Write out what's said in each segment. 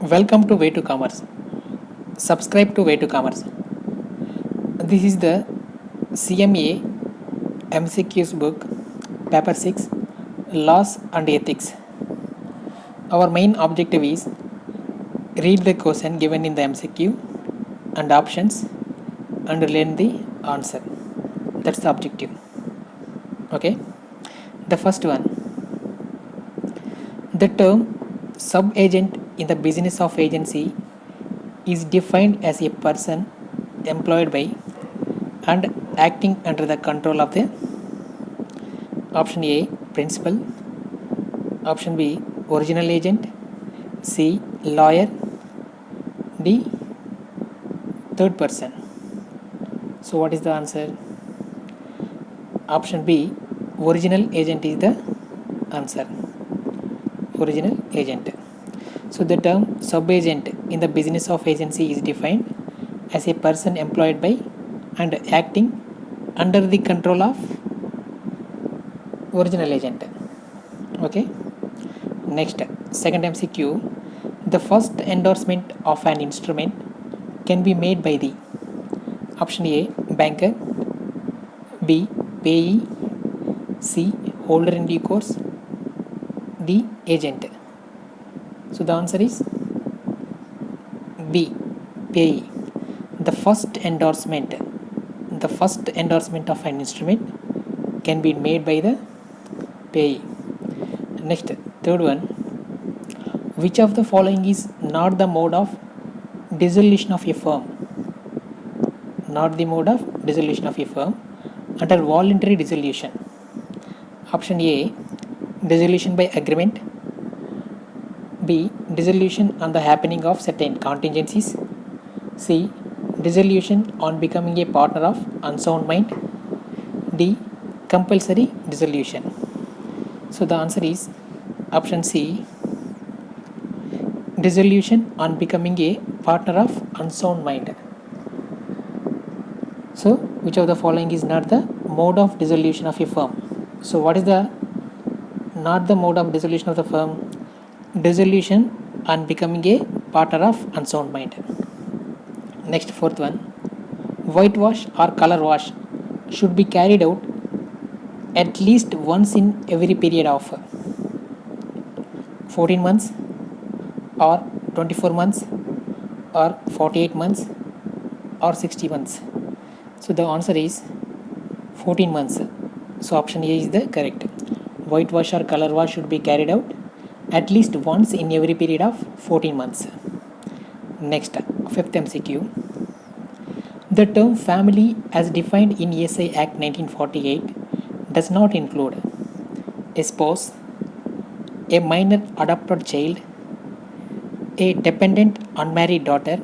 Welcome to Way to Commerce. Subscribe to Way to Commerce. This is the CMA MCQs book, Paper 6, Laws and Ethics. Our main objective is read the question given in the MCQ and options and learn the answer. That's the objective. Okay. The first one. The term sub-agent in the business of agency is defined as a person employed by and acting under the control of the option A principal, option B original agent, C lawyer, D third person. So what is the answer? Option B original agent is the answer. Original agent. So the term sub-agent in the business of agency is defined as a person employed by and acting under the control of original agent. Okay. Next, second MCQ. The first endorsement of an instrument can be made by the option A banker, B payee, C holder in due course, D agent. So the answer is B payee. The first endorsement of an instrument can be made by the payee. Next, third one. Which of the following is not the mode of dissolution of a firm? Not the mode of dissolution of a firm under voluntary dissolution. Option A dissolution by agreement, B dissolution on the happening of certain contingencies, C dissolution on becoming a partner of unsound mind, D compulsory dissolution. So the answer is option C dissolution on becoming a partner of unsound mind. So which of the following is not the mode of dissolution of a firm? So what is the not the mode of dissolution of the firm? Dissolution on becoming a partner of unsound mind. Next, fourth one. Whitewash or color wash should be carried out at least once in every period of 14 months or 24 months or 48 months or 60 months. So the answer is 14 months. So option A is the correct. Whitewash or color wash should be carried out at least once in every period of 14 months. Next, fifth MCQ. The term family as defined in SI Act 1948 does not include a spouse, a minor adopted child, a dependent unmarried daughter,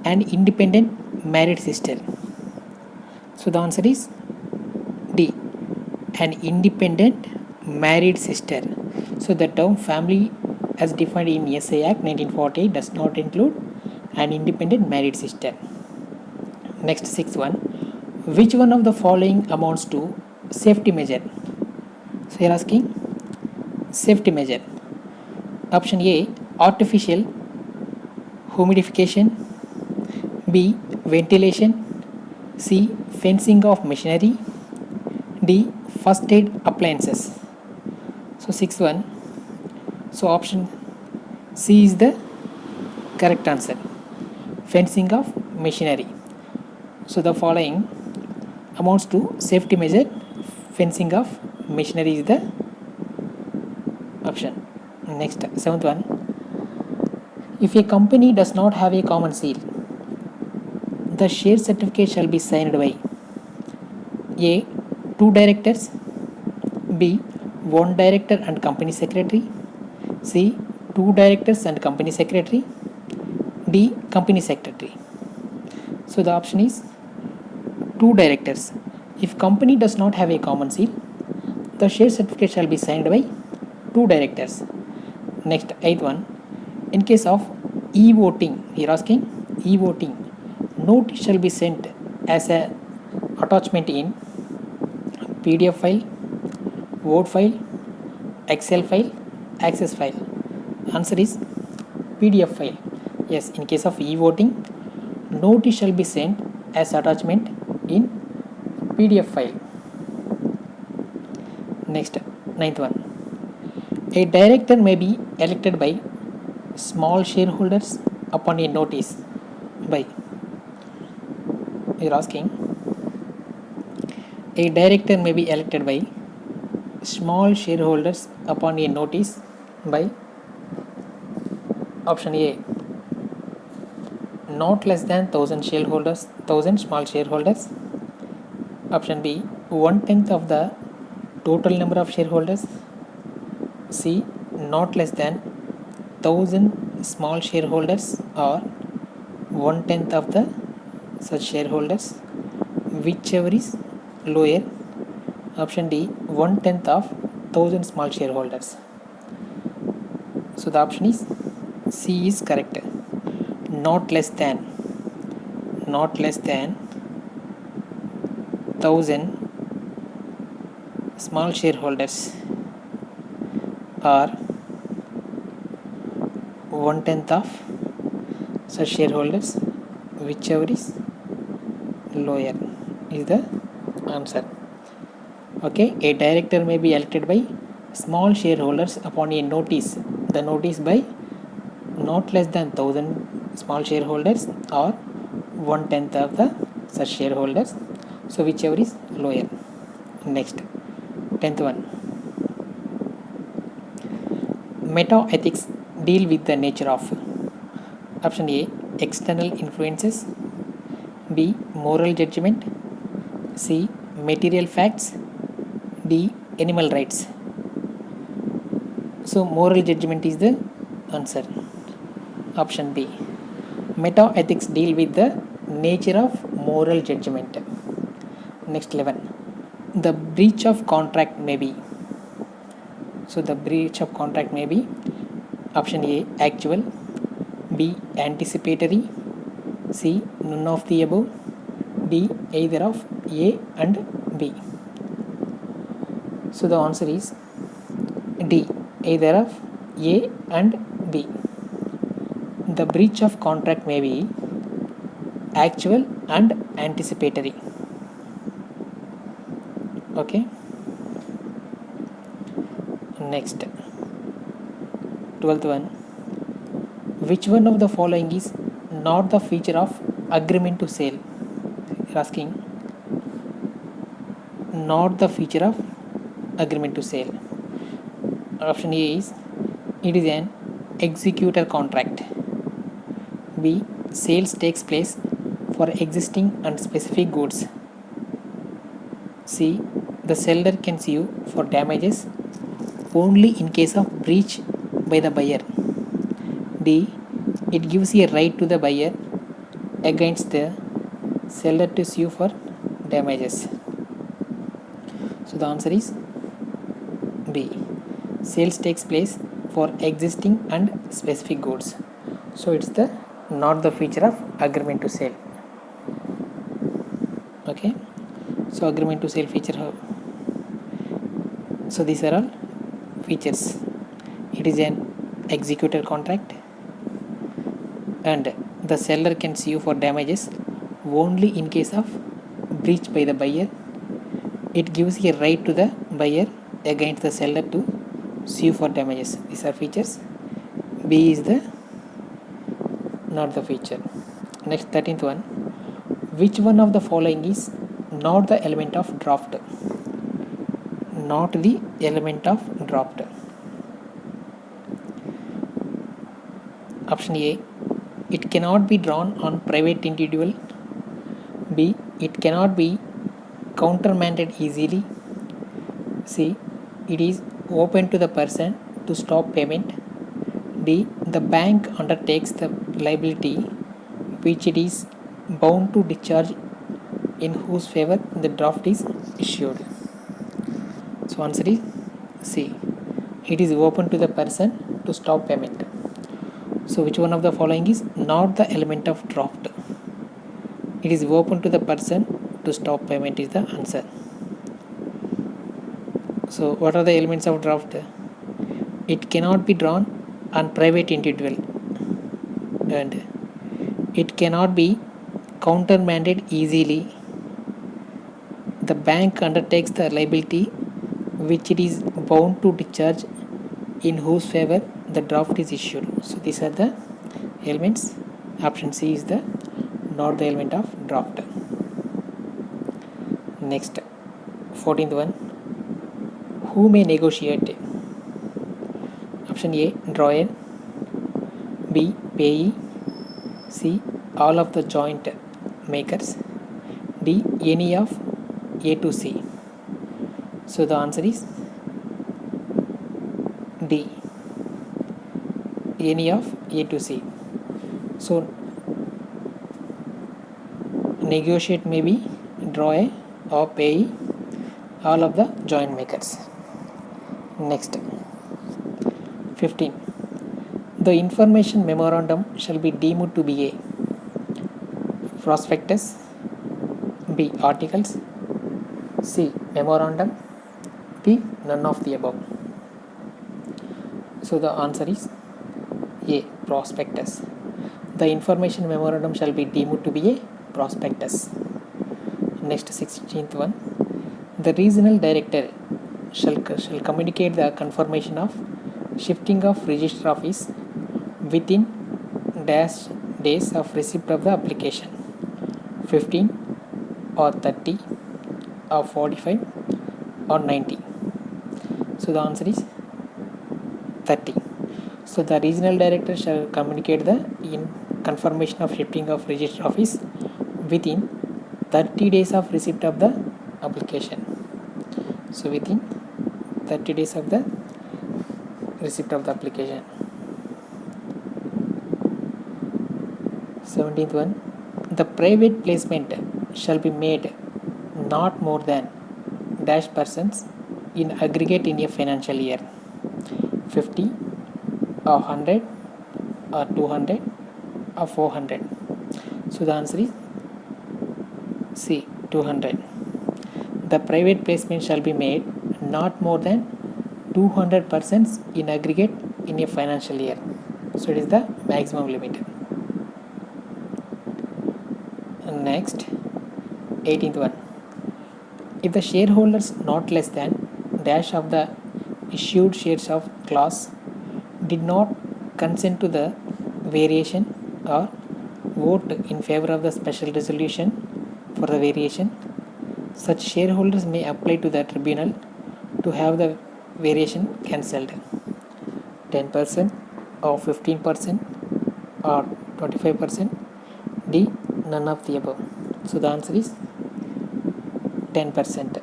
and independent married sister. So the answer is D, an independent married sister. So the term family as defined in SI Act 1948 does not include an independent married sister. Next, sixth one. Which one of the following amounts to safety measure? So you are asking safety measure. Option A artificial humidification, B ventilation, C fencing of machinery, D first aid appliances. So sixth one. So option C is the correct answer. Fencing of machinery. So the following amounts to safety measure. Fencing of machinery is the option. Next, seventh one. If a company does not have a common seal, the share certificate shall be signed by A 2 directors, B 1 director and company secretary, C 2 directors and company secretary, D company secretary. So the option is 2 directors. If company does not have a common seal, the share certificate shall be signed by 2 directors. Next, eighth one. In case of e-voting, here asking e-voting, note shall be sent as a attachment in PDF file, Word file, Excel file, Access file. Answer is PDF file. Yes, in case of e-voting, notice shall be sent as attachment in PDF file. Next, ninth one. A director may be elected by small shareholders upon a notice by. You're asking. A director may be elected by small shareholders upon a notice by option A, not less than 1000 shareholders, 1000 small shareholders. Option B, 1/10 of the total number of shareholders. C, not less than 1000 small shareholders or 1/10 of the such shareholders, whichever is lower. Option D, 1/10 of 1000 small shareholders. So the option is C is correct. Not less than 1000 small shareholders or 1/10 of such shareholders, whichever is lower is the answer. Okay, a director may be elected by small shareholders upon a notice. The notice by not less than 1000 small shareholders or 1/10 of the such shareholders. So whichever is lower. Next, 10th one. Meta ethics deal with the nature of. Option A, external influences. B, moral judgment. C, material facts. D, animal rights. So moral judgment is the answer. Option B. Meta ethics deal with the nature of moral judgment. Next, 11. The breach of contract may be. So the breach of contract may be option A, actual. B, anticipatory. C, none of the above. D, either of A and B. So the answer is D, either of A and B. The breach of contract may be actual and anticipatory. Okay. Next, 12th one. Which one of the following is not the feature of agreement to sale? You're asking. Not the feature of agreement to sale. Option A is it is an executor contract. B, sales takes place for existing and specific goods. C, the seller can sue for damages only in case of breach by the buyer. D, it gives a right to the buyer against the seller to sue for damages. So the answer is B, sales takes place for existing and specific goods. So it's the not the feature of agreement to sale. Okay, so agreement to sale feature how? So these are all features. It is an executor contract and the seller can sue for damages only in case of breach by the buyer. It gives a right to the buyer against the seller to sue for damages. These are features. B is the not the feature. Next, 13th one. Which one of the following is not the element of draft? Not the element of draft. Option A, it cannot be drawn on private individual. B, it cannot be countermanded easily. C, it is open to the person to stop payment. D, the bank undertakes the liability which it is bound to discharge in whose favor the draft is issued. So answer is C, it is open to the person to stop payment. So which one of the following is not the element of draft? It is open to the person to stop payment is the answer. So what are the elements of draft? It cannot be drawn on private individual. and it cannot be countermanded easily. The bank undertakes the liability which it is bound to discharge in whose favor the draft is issued. So these are the elements. Option C is the not the element of draft. Next, 14th one. Who may negotiate? Option A, drawer. B, payee. C, all of the joint makers. D, any of A to C. So the answer is D, any of A to C. So negotiate may be drawer or payee, all of the joint makers. Next, 15. The information memorandum shall be deemed to be A, prospectus. B, articles. C, memorandum. D, none of the above. So the answer is A, prospectus. The information memorandum shall be deemed to be a prospectus. Next, 16th one. The regional director shall communicate the confirmation of shifting of register office within dash days of receipt of the application, 15 or 30 or 45 or 90. So the answer is 30. So the regional director shall communicate the confirmation of shifting of register office within 30 days of receipt of the application. So within 30 days of the receipt of the application. 17th one. The private placement shall be made not more than dash persons in aggregate in a financial year, 50 or 100 or 200 or 400. So the answer is C, 200. The private placement shall be made not more than 200 persons in aggregate in a financial year. So it is the maximum limit. Next, 18th one. If the shareholders not less than dash of the issued shares of class did not consent to the variation or vote in favor of the special resolution for the variation, such shareholders may apply to the tribunal to have the variation cancelled. 10% or 15% or 25%. D, none of the above. So the answer is 10%.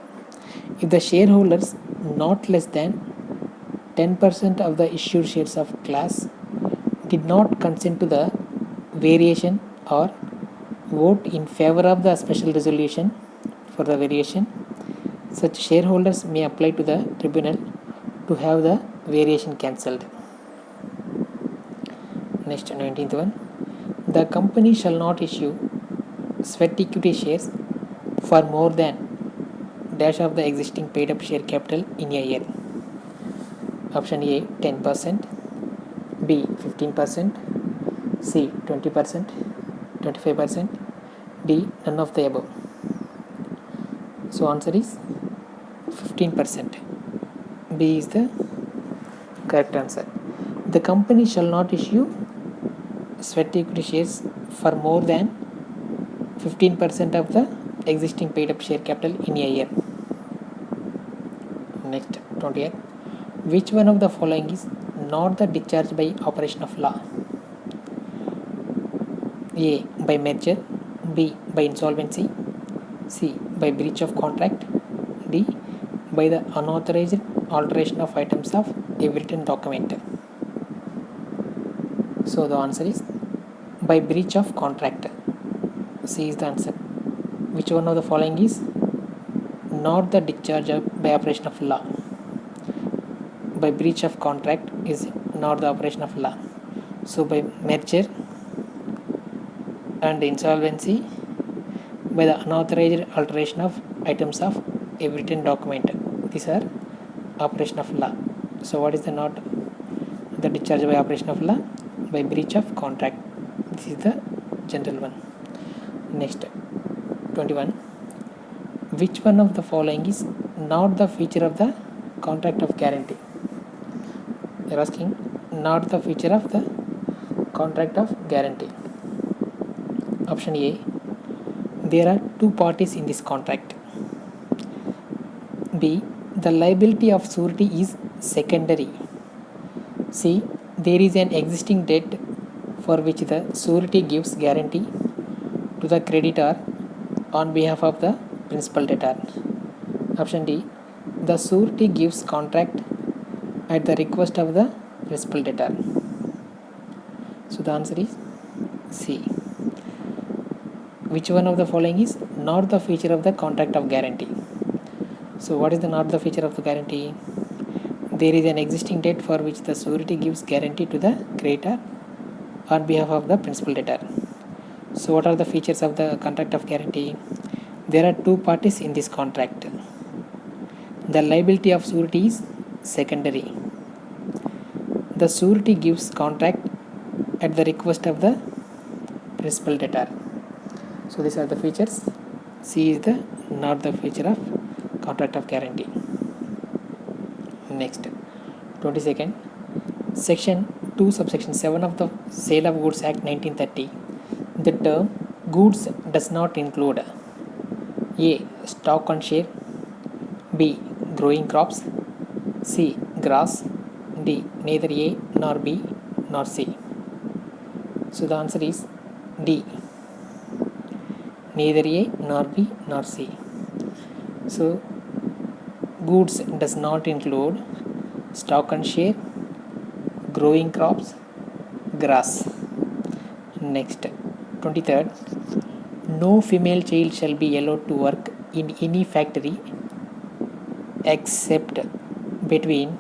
If the shareholders not less than 10% of the issued shares of class did not consent to the variation or vote in favor of the special resolution for the variation, such shareholders may apply to the tribunal to have the variation cancelled. Next, 19th one. The company shall not issue sweat equity shares for more than dash of the existing paid up share capital in a year. Option A, 10%. B, 15%. C, 20%. 25%. D, none of the above. So answer is 15%. B is the correct answer. The company shall not issue sweat equity shares for more than 15% of the existing paid up share capital in a year. Next, 20th. Which one of the following is not the discharge by operation of law? A, by merger. B, by insolvency. C, by breach of contract. D, by the unauthorized alteration of items of a written document. So the answer is by breach of contract. C is the answer. Which one of the following is not the discharge by operation of law? By breach of contract is not the operation of law. So by merger and insolvency, by the unauthorized alteration of items of a written document, these are operation of law. So what is the not the discharge by operation of law? By breach of contract. This is the general one. Next, 21. Which one of the following is not the feature of the contract of guarantee? They are asking not the feature of the contract of guarantee. Option A, there are two parties in this contract. B, the liability of surety is secondary. C, there is an existing debt for which the surety gives guarantee to the creditor on behalf of the principal debtor. Option D, the surety gives contract at the request of the principal debtor. So the answer is C. Which one of the following is not the feature of the contract of guarantee? So what is the not the feature of the guarantee? There is an existing debt for which the surety gives guarantee to the creditor on behalf of the principal debtor. So what are the features of the contract of guarantee? There are two parties in this contract. The liability of surety is secondary. The surety gives contract at the request of the principal debtor. So these are the features. C is the not the feature of contract of guarantee. Next, 22nd, section 2 subsection 7 of the Sale of Goods Act 1930. The term goods does not include A, stock on share, B, growing crops, C, grass, D, neither A nor B nor C. So the answer is D, neither A nor B nor C. So goods does not include stock and share, growing crops, grass. Next, 23rd, no female child shall be allowed to work in any factory except between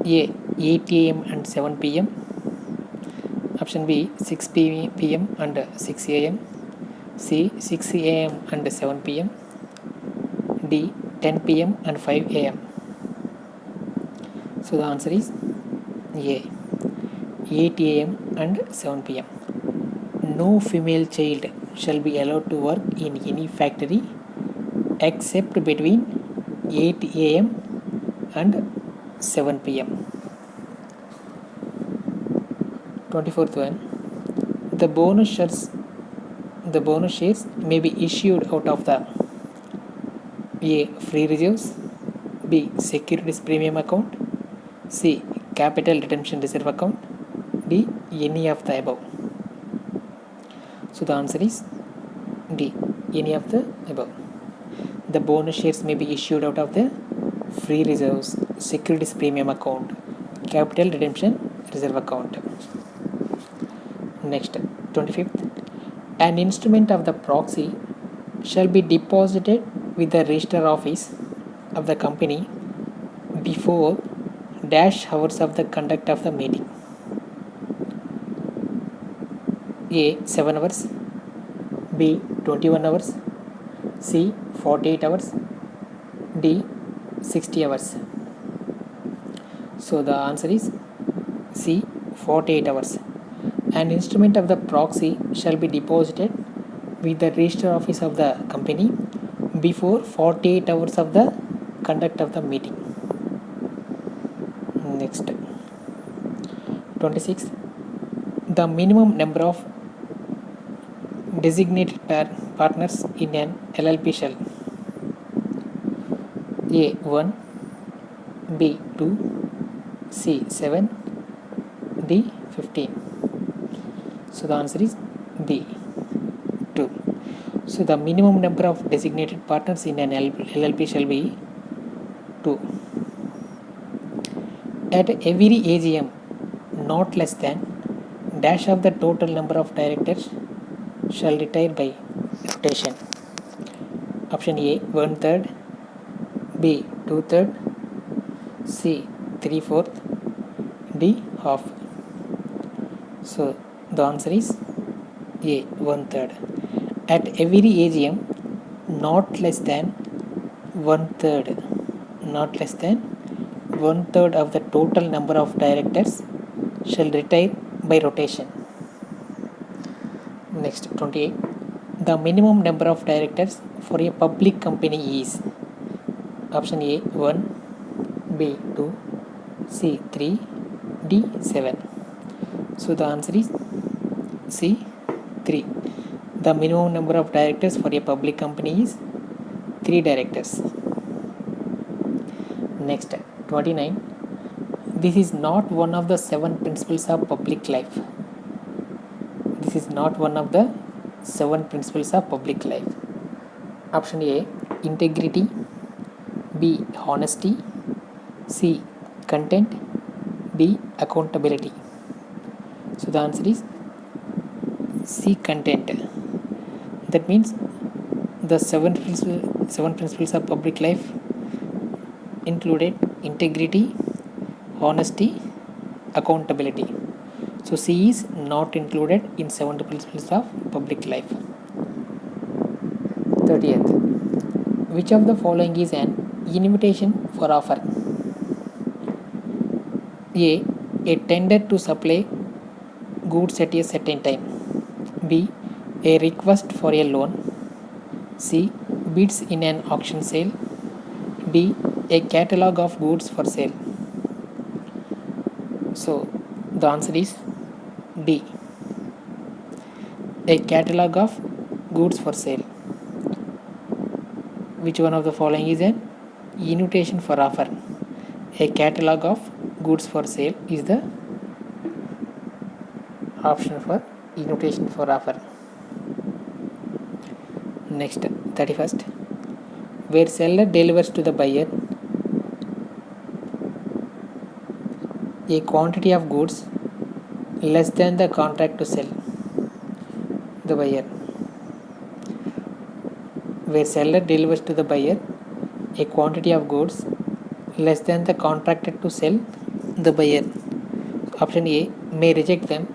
A, 8 am and 7 pm, option B, 6 pm and 6 am, C, 6 am and 7 pm, D, 10 pm and 5 am. So the answer is A, 8 am and 7 pm. No female child shall be allowed to work in any factory except between 8 am and 7 pm. 24th one, the bonus shares may be issued out of the A, free reserves, B, securities premium account, C, capital redemption reserve account, D, any of the above. So the answer is D, any of the above. The bonus shares may be issued out of the free reserves, securities premium account, capital redemption reserve account. Next, 25th, an instrument of the proxy shall be deposited with the register office of the company before dash hours of the conduct of the meeting. A, 7 hours, B, 21 hours, C, 48 hours, D, 60 hours. So the answer is C, 48 hours. An instrument of the proxy shall be deposited with the register office of the company before 48 hours of the conduct of the meeting. Next, 26. The minimum number of designated partners in an LLP shall A, 1, B, 2, C, 7, D, 15. So the answer is D, 2. So the minimum number of designated partners in an LLP shall be 2. At every AGM, not less than dash of the total number of directors shall retire by rotation. Option A, 1/3, B, 2/3, C, 3/4, D, half. So the answer is A, 1/3. At every AGM, not less than 1/3 of the total number of directors shall retire by rotation. Next, 28. The minimum number of directors for a public company is option A 1, B 2, C 3, D 7. So the answer is C 3. The minimum number of directors for a public company is 3 directors. Next, 29. This is not one of the 7 principles of public life. This is not one of the 7 principles of public life. Option A, integrity. B, honesty. C, content. D, accountability. So the answer is C, content. That means the 7 principles of public life included integrity, honesty, accountability. So C is not included in 7 principles of public life. 30th. Which of the following is an invitation for offer? A. A tender to supply goods at a certain time. B. A request for a loan. C. Bids in an auction sale. D. A catalog of goods for sale. So the answer is D. A catalog of goods for sale. Which one of the following is an invitation for offer? A catalog of goods for sale is the option for invitation for offer. Next, 31st. Where seller delivers to the buyer a quantity of goods less than the contract to sell. The buyer. Where seller delivers to the buyer a quantity of goods less than the contracted to sell the buyer. Option A, may reject them.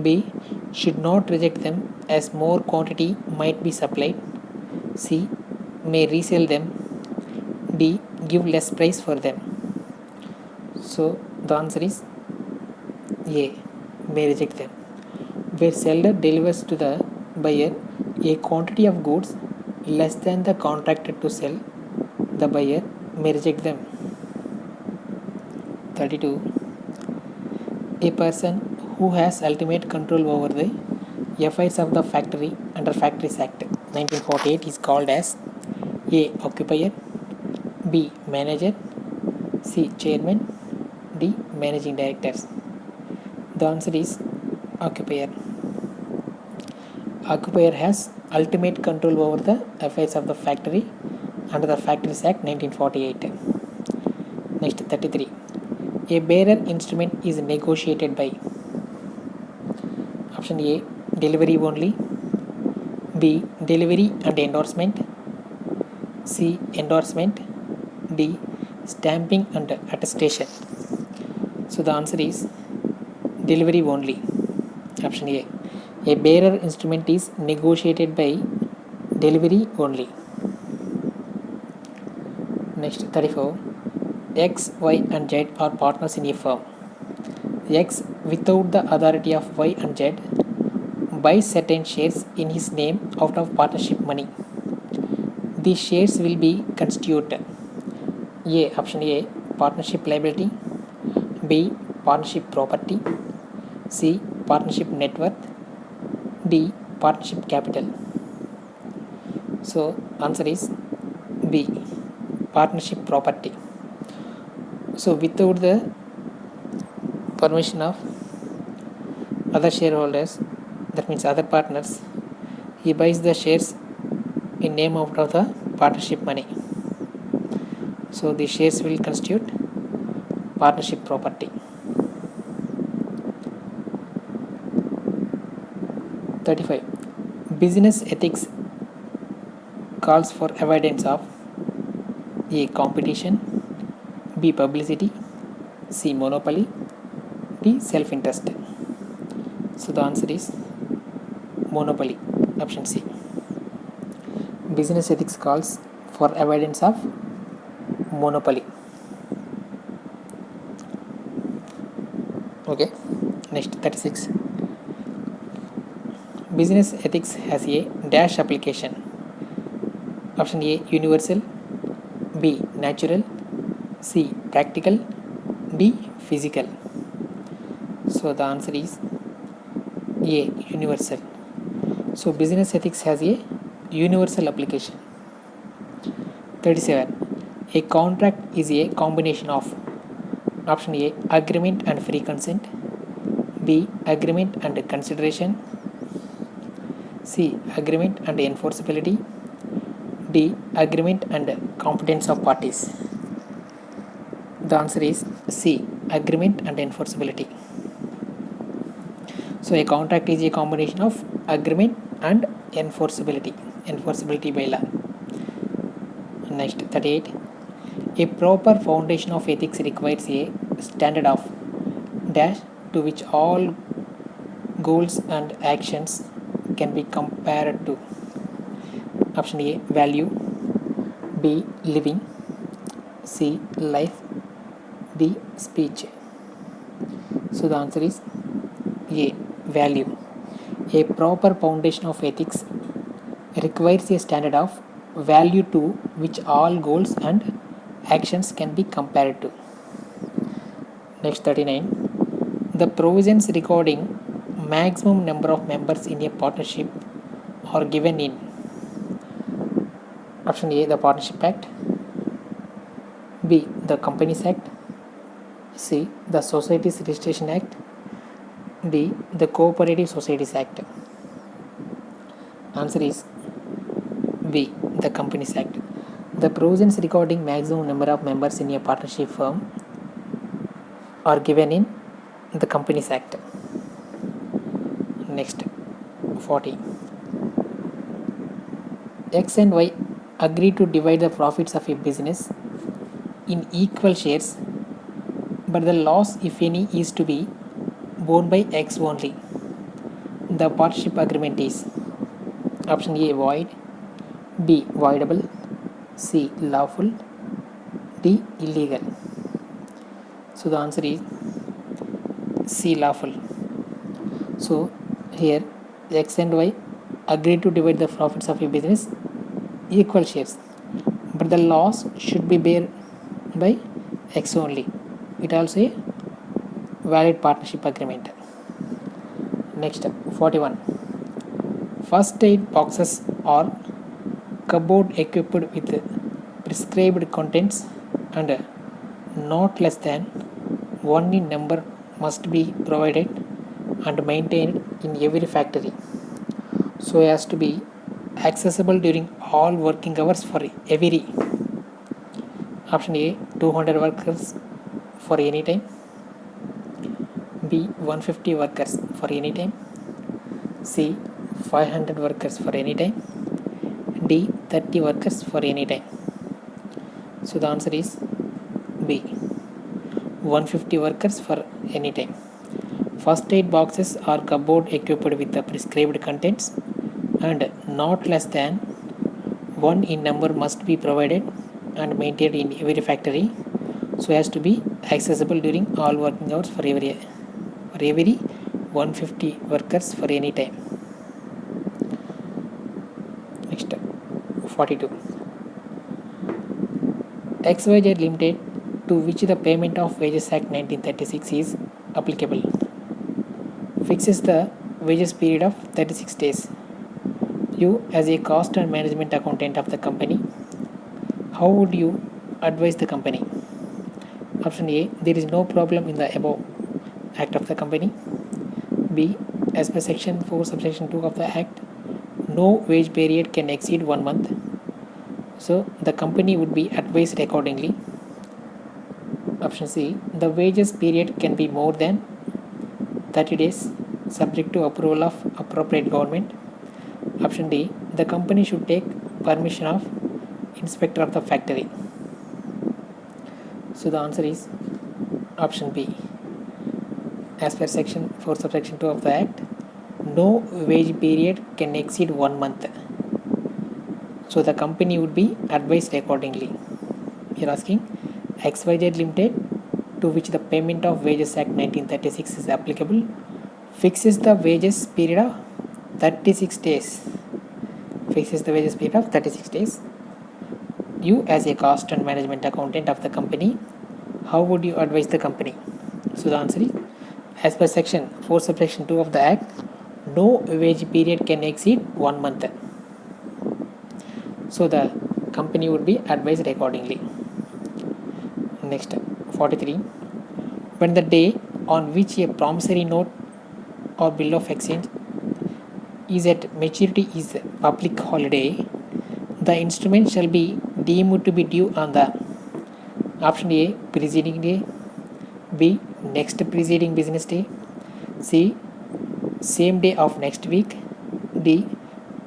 B, should not reject them as more quantity might be supplied. C, may resell them. D, give less price for them. So the answer is A, may reject them. Where seller delivers to the buyer a quantity of goods less than the contracted to sell, the buyer may reject them. 32. A person who has ultimate control over the affairs of the factory under Factories Act 1948 is called as A, occupier. B, manager. C, chairman. D, managing directors. The answer is occupier. Occupier has ultimate control over the affairs of the factory under the Factories Act 1948. Next, 33. A bearer instrument is negotiated by option A, delivery only. B, delivery and endorsement. C, endorsement. D, stamping and attestation. So the answer is delivery only. Option A. A bearer instrument is negotiated by delivery only. Next, 34. X, Y and Z are partners in a firm. X, without the authority of Y and Z, buys certain shares in his name out of partnership money. These shares will be constituted A, option A, partnership liability. B, partnership property. C, partnership net worth. D, partnership capital. So answer is B, partnership property. So without the permission of other shareholders, that means other partners, he buys the shares in name out of the partnership money. So the shares will constitute partnership property. 35. Business ethics calls for avoidance of A, competition. B, publicity. C, monopoly. D, self-interest. So the answer is monopoly. Option C. Business ethics calls for avoidance of monopoly. Okay, next 36. Business ethics has a dash application. Option A universal, B natural, C practical, D physical. So the answer is A universal. So business ethics has a universal application. 37. A contract is a combination of option A agreement and free consent, B agreement and consideration, C agreement and enforceability, D agreement and competence of parties. The answer is C agreement and enforceability. So a contract is a combination of agreement and enforceability by law. Next 38. A proper foundation of ethics requires a standard of dash to which all goals and actions can be compared to. Option A value, B living, C life, D speech. So the answer is A value. A proper foundation of ethics requires a standard of value to which all goals and actions can be compared to. Next 39. The provisions regarding maximum number of members in a partnership are given in option A the Partnership Act, B the Companies Act, C the Societies Registration Act, D the Cooperative Societies Act. Answer is B the Companies Act. The provisions regarding maximum number of members in a partnership firm are given in the Companies Act. Next 40. X and Y agree to divide the profits of a business in equal shares, but the loss, if any, is to be borne by X only. The partnership agreement is option A void, B voidable, C lawful, D illegal. So the answer is C lawful. So here X and Y agree to divide the profits of a business equal shares, but the loss should be borne by X only. It also a valid partnership agreement. Next 41. First aid boxes are cupboard equipped with prescribed contents and not less than one in number must be provided and maintained in every factory so as to be accessible during all working hours for every. Option A 200 workers for any time, B 150 workers for any time, C 500 workers for any time, D 30 workers for any time. So the answer is B 150 workers for any time. First aid boxes are cupboard equipped with the prescribed contents and not less than one in number must be provided and maintained in every factory so as to be accessible during all working hours for every 150 workers for any time. Next 42. XYZ Limited, to which the Payment of Wages Act 1936 is applicable, fixes the wages period of 36 days. You, as a cost and management accountant of the company, how would you advise the company? Option A, there is no problem in the above act of the company. B, as per section 4 subsection 2 of the act, no wage period can exceed 1 month. So the company would be advised accordingly. Option C, the wages period can be more than 30 days subject to approval of appropriate government. Option D, the company should take permission of inspector of the factory. So the answer is option B. As per section 4 subsection 2 of the act, no wage period can exceed 1 month. So the company would be advised accordingly. We are asking XYZ Limited, to which the Payment of Wages Act 1936 is applicable fixes the wages period of 36 days. Fixes the wages period of 36 days. You as a cost and management accountant of the company, how would you advise the company? So the answer is, as per section 4 subsection 2 of the act, no wage period can exceed 1 month. So the company would be advised accordingly. Next, 43. When the day on which a promissory note or bill of exchange is at maturity is a public holiday, the instrument shall be deemed to be due on the option A, preceding day, B, next preceding business day, C, same day of next week, D,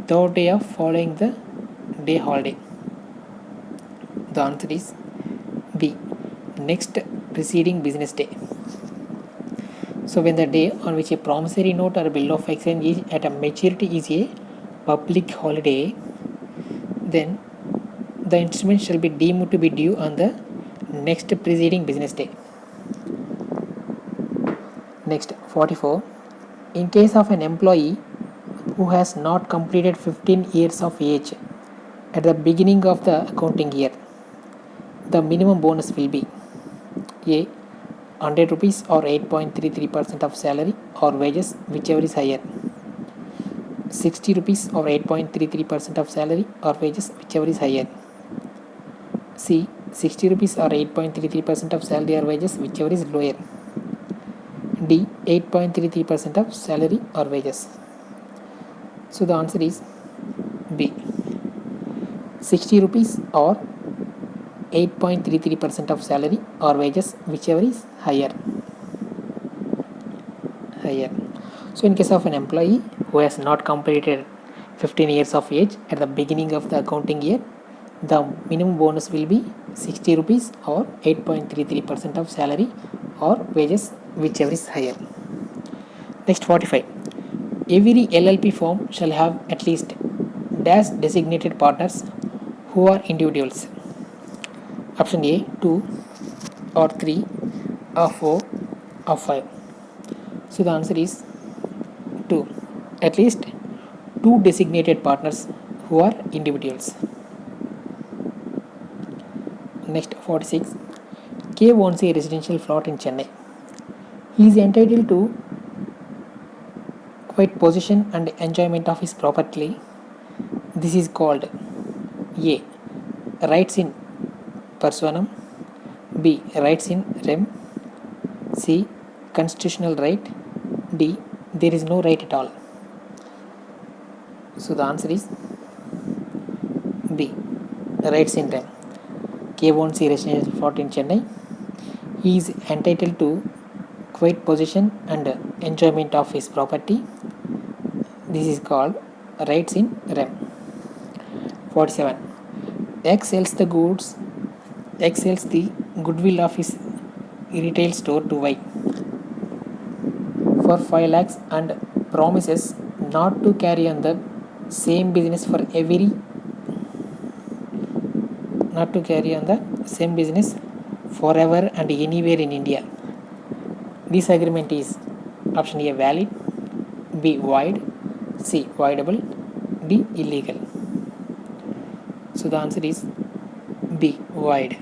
third day of following the day holiday. The answer is B, next preceding business day. So when the day on which a promissory note or bill of exchange is at a maturity is a public holiday, then the instrument shall be deemed to be due on the next preceding business day. Next, 44. In case of an employee who has not completed 15 years of age at the beginning of the accounting year, the minimum bonus will be A, 100 rupees or 8.33% of salary or wages, whichever is higher. 60 rupees or 8.33% of salary or wages, whichever is higher. C, 60 rupees or 8.33% of salary or wages, whichever is lower. D, 8.33% of salary or wages. So the answer is B, 60 rupees or 8.33% of salary or wages, whichever is higher. So in case of an employee who has not completed 15 years of age at the beginning of the accounting year, the minimum bonus will be 60 rupees or 8.33% of salary or wages, whichever is higher. Next, 45. Every LLP firm shall have at least dash designated partners who are individuals. Option A, 2 or 3 or 4 or 5. So the answer is 2. At least 2 designated partners who are individuals. Next, 46. K owns a residential plot in Chennai. He is entitled to quiet possession and enjoyment of his property. This is called A, rights in personam, B, rights in rem, C, constitutional right, D, there is no right at all. So the answer is B, rights in rem. K owns a residential plot in Chennai. He is entitled to quiet possession and enjoyment of his property. This is called rights in rem. 47. X sells the goodwill of his retail store to Y for 5 lakhs and promises not to carry on the same business forever and anywhere in India. This agreement is option A, valid, B, void, C, voidable, D, illegal. So the answer is B, void.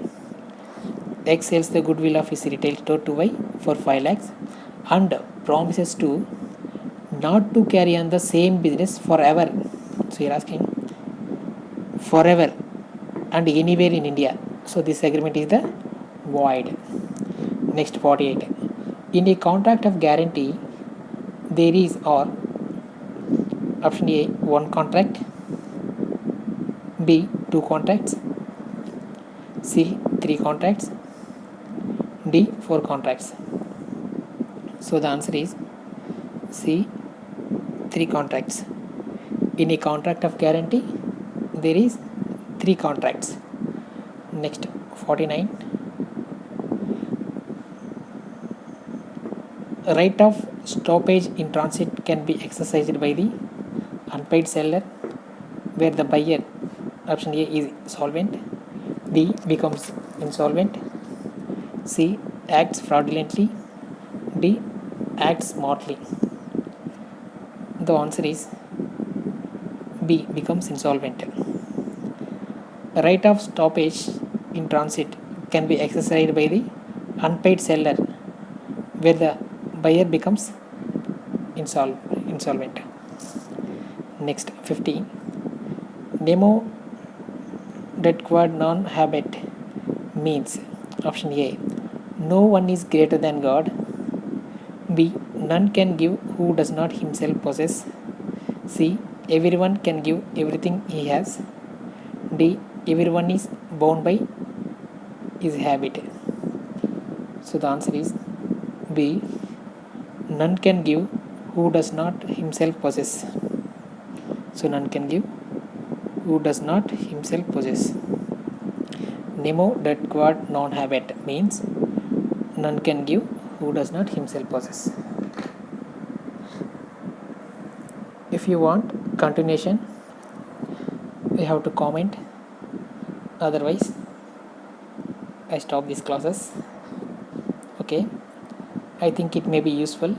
X sells the goodwill of his retail store to Y for 5 lakhs and promises to not to carry on the same business forever. So you're asking forever and anywhere in India. So this agreement is the void. Next, 48. In a contract of guarantee, there is or option A, 1 contract, B, 2 contracts, C, 3 contracts, D, 4 contracts. So the answer is C, 3 contracts. In a contract of guarantee, there is 3 contracts. Next, 49. Right of stoppage in transit can be exercised by the unpaid seller where the buyer, option A, is solvent, D, becomes insolvent, C, acts fraudulently, D. acts smartly. The answer is B. becomes insolvent. A right of stoppage in transit can be exercised by the unpaid seller where the buyer becomes insolvent. Next, 15. Nemo dat quod non habet means option A. No one is greater than God. B. None can give who does not himself possess. C. Everyone can give everything he has. D. Everyone is bound by his habit. So the answer is B. None can give who does not himself possess. So none can give who does not himself possess. Nemo dat quod non habet means none can give who does not himself possess. If you want continuation, you have to comment. Otherwise, I stop these classes. Okay, I think it may be useful.